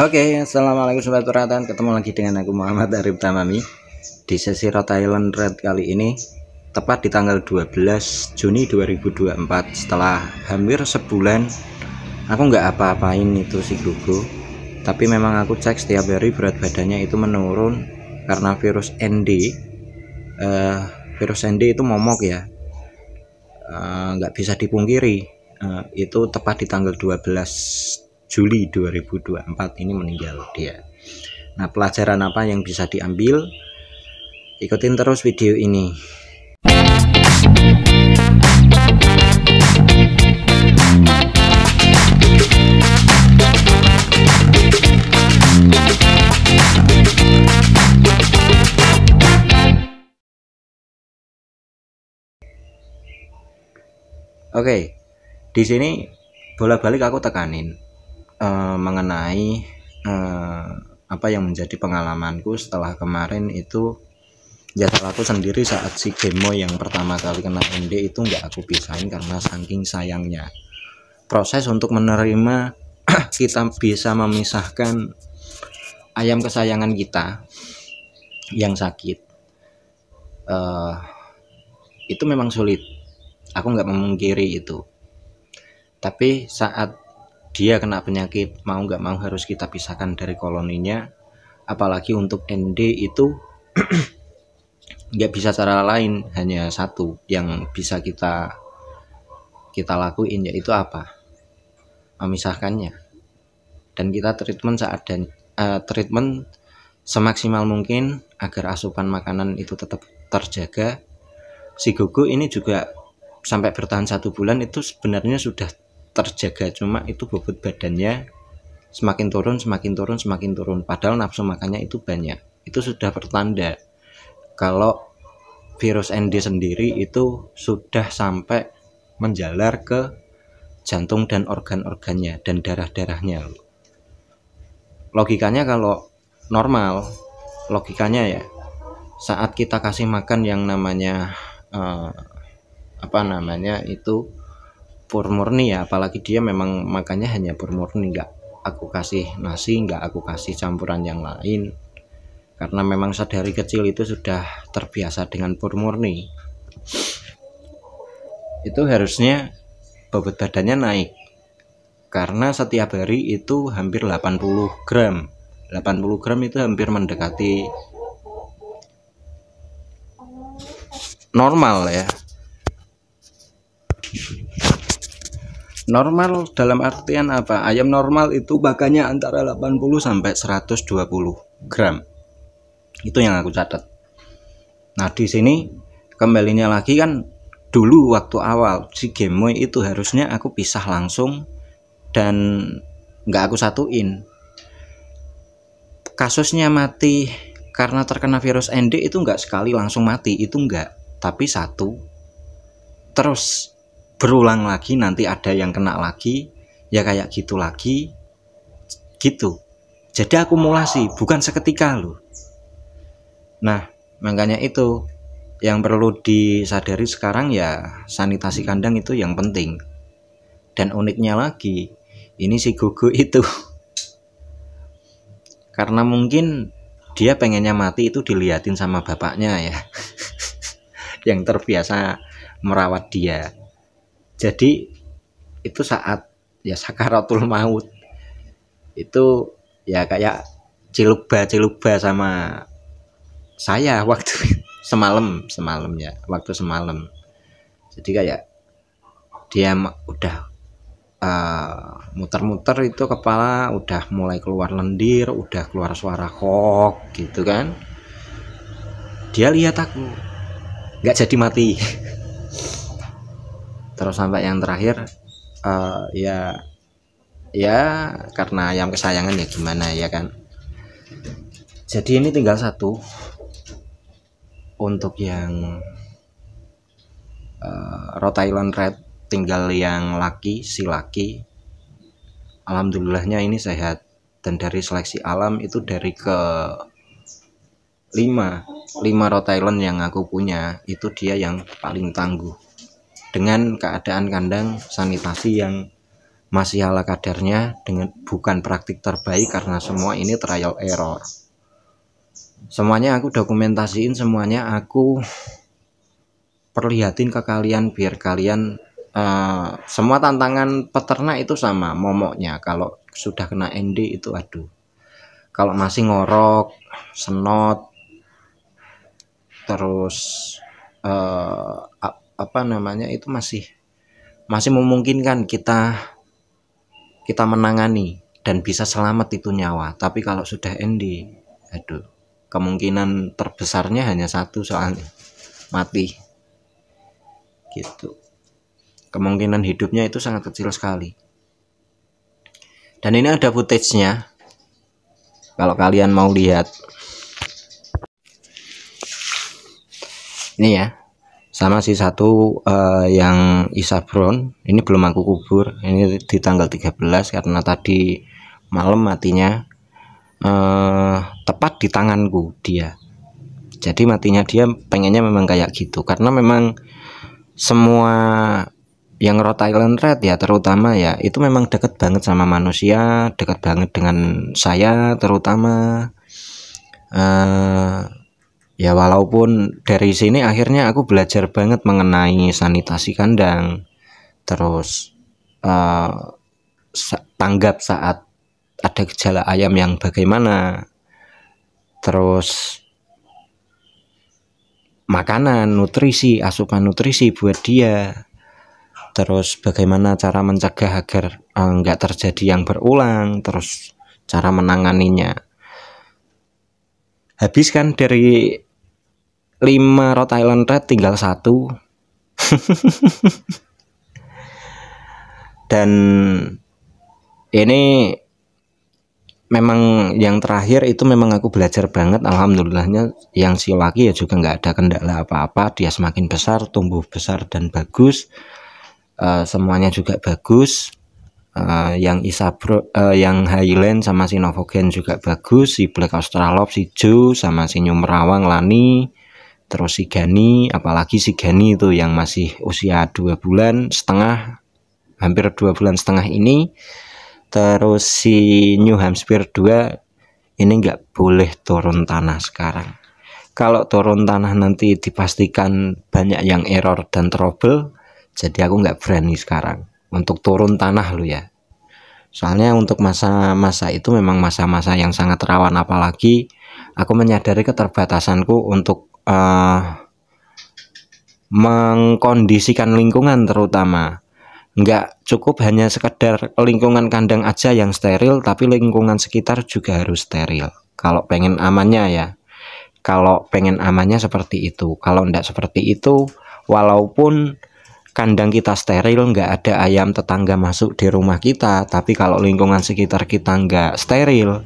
Oke, assalamualaikum sobat perhatian. Ketemu lagi dengan aku Muhammad Arif Tamami di sesi Rhode Island Red kali ini, tepat di tanggal 12 Juni 2024. Setelah hampir sebulan aku nggak apa-apain itu si Gugu, tapi memang aku cek setiap hari berat badannya itu menurun karena virus ND. Virus ND itu momok ya, nggak bisa dipungkiri. Itu tepat di tanggal 12 Juli 2024 ini meninggal dia. Nah, pelajaran apa yang bisa diambil? Ikutin terus video ini. Oke, di sini bolak-balik aku tekanin mengenai apa yang menjadi pengalamanku setelah kemarin itu. Ya, aku sendiri saat si Gemo yang pertama kali kena ND itu nggak aku pisahin karena saking sayangnya. Proses untuk menerima kita bisa memisahkan ayam kesayangan kita yang sakit, itu memang sulit. Aku nggak memungkiri itu. Tapi saat dia kena penyakit, mau nggak mau harus kita pisahkan dari koloninya. Apalagi untuk ND itu nggak bisa cara lain, hanya satu yang bisa kita lakuin, yaitu apa? Memisahkannya. Dan kita treatment treatment semaksimal mungkin agar asupan makanan itu tetap terjaga. Si Gugu ini juga sampai bertahan 1 bulan itu sebenarnya sudah terjaga, cuma itu bobot badannya semakin turun, padahal nafsu makannya itu banyak. Itu sudah pertanda kalau virus ND sendiri itu sudah sampai menjalar ke jantung dan organ-organnya dan darah-darahnya. Logikanya kalau normal, logikanya ya, saat kita kasih makan yang namanya itu pur murni ya, apalagi dia memang makannya hanya pur murni, nggak aku kasih nasi, nggak aku kasih campuran yang lain, karena memang sedari kecil itu sudah terbiasa dengan pur murni. Itu harusnya bobot badannya naik, karena setiap hari itu hampir 80 gram itu hampir mendekati normal ya. Normal dalam artian apa? Ayam normal itu makannya antara 80 sampai 120 gram. Itu yang aku catat. Nah, di sini kembalinya lagi kan, dulu waktu awal si Gemoy itu harusnya aku pisah langsung dan nggak aku satuin. Kasusnya mati karena terkena virus ND itu nggak sekali langsung mati, itu nggak, tapi satu. Terus berulang lagi, nanti ada yang kena lagi, ya kayak gitu lagi gitu. Jadi akumulasi, bukan seketika loh. Nah, makanya itu yang perlu disadari sekarang ya, sanitasi kandang itu yang penting. Dan uniknya lagi, ini si Gugu itu karena mungkin dia pengennya mati itu dilihatin sama bapaknya ya yang terbiasa merawat dia. Jadi itu saat ya sakaratul maut itu ya kayak cilukba sama saya waktu semalam ya, waktu semalam. Jadi kayak dia udah muter-muter itu kepala, udah mulai keluar lendir, udah keluar suara kok gitu kan. Dia lihat aku nggak jadi mati. Terus sampai yang terakhir ya karena ayam kesayangan ya gimana ya kan. Jadi ini tinggal satu untuk yang Rhode Island Red, tinggal yang si laki. Alhamdulillahnya ini sehat, dan dari seleksi alam itu dari ke 5 Rhode Island yang aku punya itu dia yang paling tangguh, dengan keadaan kandang sanitasi yang masih ala kadarnya, dengan bukan praktik terbaik, karena semua ini trial error. Semuanya aku dokumentasiin, semuanya aku perlihatin ke kalian biar kalian semua tantangan peternak itu sama momoknya. Kalau sudah kena ND itu aduh, kalau masih ngorok, senot, terus apa namanya itu masih memungkinkan kita menangani dan bisa selamat itu nyawa. Tapi kalau sudah ND, aduh, kemungkinan terbesarnya hanya satu, soalnya mati gitu. Kemungkinan hidupnya itu sangat kecil sekali. Dan ini ada footage-nya kalau kalian mau lihat. Ini ya, sama si satu yang Isabron, ini belum aku kubur, ini di tanggal 13 karena tadi malam matinya tepat di tanganku dia. Jadi matinya dia pengennya memang kayak gitu, karena memang semua yang Rhode Island Red ya terutama ya, itu memang dekat banget sama manusia, dekat banget dengan saya terutama. Ya walaupun dari sini akhirnya aku belajar banget mengenai sanitasi kandang, terus tanggap saat ada gejala ayam yang bagaimana, terus makanan, nutrisi, asupan nutrisi buat dia, terus bagaimana cara mencegah agar nggak terjadi yang berulang, terus cara menanganinya. Habis kan dari 5 Rhode Island Red tinggal 1. Dan ini memang yang terakhir itu memang aku belajar banget. Alhamdulillahnya yang si laki ya juga nggak ada kendala apa-apa, dia semakin besar, tumbuh besar dan bagus. Semuanya juga bagus. Yang Isabro, yang Highland sama si Novogen juga bagus, si Black Australorp, si Joe sama si New Merawang Lani, terus si Gani, apalagi si Gani itu yang masih usia 2 bulan setengah, hampir 2 bulan setengah ini. Terus si New Hampshire 2 ini nggak boleh turun tanah sekarang. Kalau turun tanah nanti dipastikan banyak yang error dan trouble, jadi aku nggak berani sekarang untuk turun tanah lo ya. Soalnya untuk masa-masa itu memang masa-masa yang sangat rawan, apalagi aku menyadari keterbatasanku untuk mengkondisikan lingkungan terutama. Nggak cukup hanya sekedar lingkungan kandang aja yang steril, tapi lingkungan sekitar juga harus steril. Kalau pengen amannya ya. Kalau pengen amannya seperti itu. Kalau enggak seperti itu, walaupun kandang kita steril, nggak ada ayam tetangga masuk di rumah kita, tapi kalau lingkungan sekitar kita nggak steril,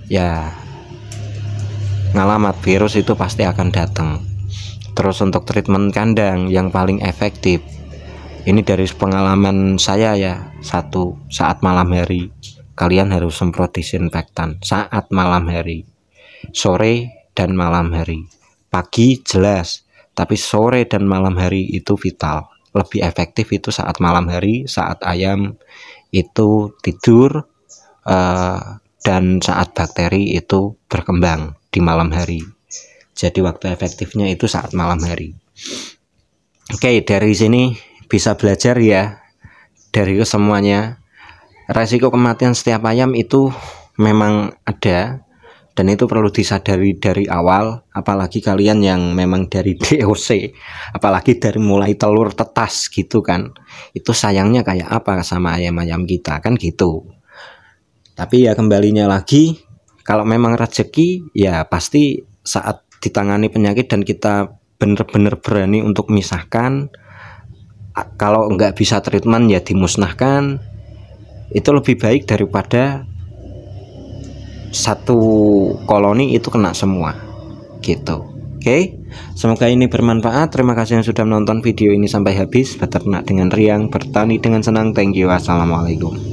ya ngalamat virus itu pasti akan datang. Terus untuk treatment kandang yang paling efektif, ini dari pengalaman saya ya, satu, saat malam hari kalian harus semprot disinfektan saat malam hari, sore dan malam hari. Pagi jelas, tapi sore dan malam hari itu vital. Lebih efektif itu saat malam hari, saat ayam itu tidur, dan saat bakteri itu berkembang di malam hari. Jadi waktu efektifnya itu saat malam hari. Oke, dari sini bisa belajar ya, dari semuanya. Resiko kematian setiap ayam itu memang ada, dan itu perlu disadari dari awal, apalagi kalian yang memang dari DOC, apalagi dari mulai telur tetas gitu kan. Itu sayangnya kayak apa sama ayam-ayam kita kan gitu. Tapi ya kembalinya lagi, kalau memang rezeki ya pasti saat ditangani penyakit dan kita benar-benar berani untuk misahkan, kalau nggak bisa treatment ya dimusnahkan, itu lebih baik daripada satu koloni itu kena semua gitu. Oke, semoga ini bermanfaat. Terima kasih yang sudah menonton video ini sampai habis. Beternak dengan riang, bertani dengan senang. Thank you. Assalamualaikum.